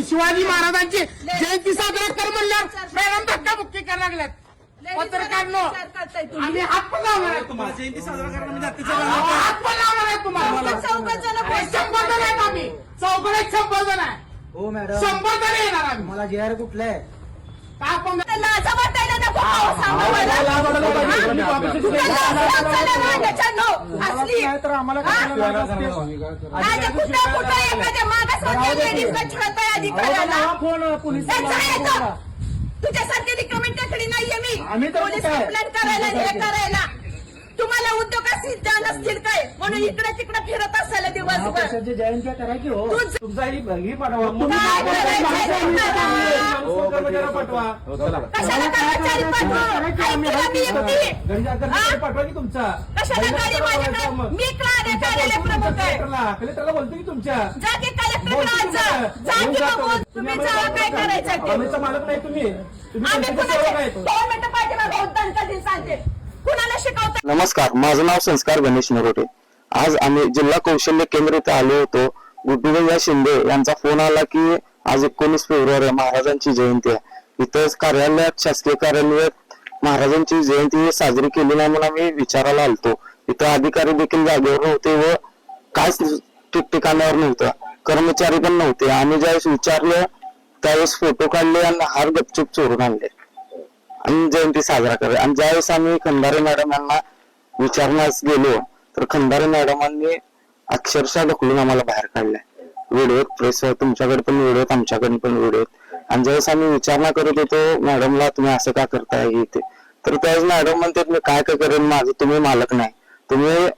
शिवाजी महाराजांची जयंती साजरा कर म्हणल्यावर मॅडम धक्काबुक्की करायला लागल्यात. पत्रकारांनो आम्ही हात पण लावणार आहे तुम्हाला. जयंती साजरा करणं म्हणजे हात पण लावणार आहे तुम्हाला. 100 जण आहेत आम्ही. चौघडे 100 जण आहे. हो मॅडम 100 जण येणार आम्ही. मला जेआर कुठलं आहे आपण लाजा वाटायला नको सांगा मला. असली तर आम्हाला माझ्या कुठं कुठं एखाद्या मागासवर्गीय लेडीजला छळताय अधिकाऱ्याला. फोन पोलीस तुझ्यासारखी रिकमेंड टाकली नाहीये मी. आम्ही तर पोलीस कुठं आहे? कंप्लेंट करायला हे करायला. तुम्हाला उद्योगात नसतील काय म्हणून इकडे तिकडे फिरत असायला दिवसभर. जयंती करा की हो तुमचा ही पाठवा काय करायचं पाठवा कशाला कर्मचारी पाठवू? ऐकूया मी एकटी. पाठवा की तुमचा कशाला गाडी माझ्याकडे? मी कार्यालय प्रमुख आहे. कलेक्टरला बोलतो की तुमच्या जा की कलेक्टरकडे जा की बघून तुम्ही जा काय करायचं ते. आम्हीचा मालक नाही तुम्ही आम्ही कुणाचे 2 मिनिटं पाठीमागे होतं कधी सांगते कुणाला शिकवता. नमस्कार, माझं नाव संस्कार गणेश नरोटे. आज आम्ही जिल्हा कौशल्य केंद्र इथे आलो होतो. गुड्डूभैया शिंदे यांचा फोन आला की आज 19 फेब्रुवारी महाराजांची जयंती आहे. इथं कार्यालयात शासकीय कार्यालयात महाराजांची जयंती साजरी केली नाही म्हणून आम्ही विचारायला आलतो. इथं अधिकारी देखील जागेवर नव्हते व काहीच ठिकठिकाणावर नव्हतं. कर्मचारी पण नव्हते. आम्ही ज्यावेळेस विचारलं त्यावेळेस फोटो काढले आणि हार गपचूप चोरून आणले आणि जयंती साजरा करत. आणि ज्यावेळेस आम्ही खंडारे मॅडम यांना विचारण्यास गेलो तर खंडारे मॅडमांनी अक्षरशः ढकलून आम्हाला बाहेर काढलंय. व्हिडिओ प्रेस तुमच्याकडे पण व्हिडिओ आमच्याकडे पण व्हिडिओ. आणि ज्यावेळेस आम्ही विचारणा करत होतो मॅडमला तुम्ही असं का करताय इथे तर त्यावेळेस मॅडम म्हणतात मी काय काय करेन माझं तुम्ही मालक नाही. तुम्ही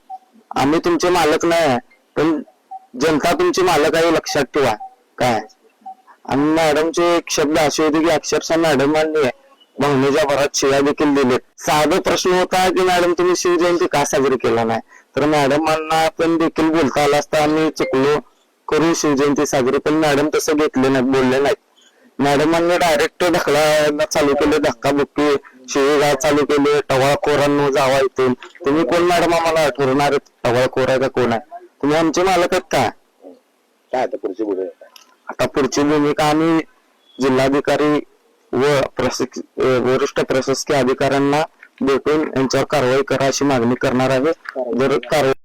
आम्ही तुमचे मालक नाही पण जनता तुमची मालक आहे लक्षात ठेवा काय. आणि मॅडमचे एक शब्द असे होते की अक्षरशः मॅडमांनी भावनेच्या भरात शिव्या देखील दिलेत. साधा प्रश्न होता की मॅडम तुम्ही शिवजयंती का साजरी केला नाही तर मॅडमांना पण देखील बोलता आला असता आम्ही चुकलो करू शिवजयंती साजरी पण मॅडम तसं घेतले नाहीत बोलले नाहीत. मॅडमांनी डायरेक्ट ढकलायला चालू केले. धक्काबुक्की शिवीगाळ चालू केले. टवाळखोरांनो जावा इथून. तुम्ही कोण मॅडम आम्हाला ठरवणार टवाळखोर आहे का कोण आहे. तुम्ही आमचे मालक आहेत का. आता पुढची भूमिका आम्ही जिल्हाधिकारी व वरिष्ठ प्रशासकीय अधिकाऱ्यांना भेटून यांच्यावर कारवाई करा अशी मागणी करणार आहे. जर कारवाई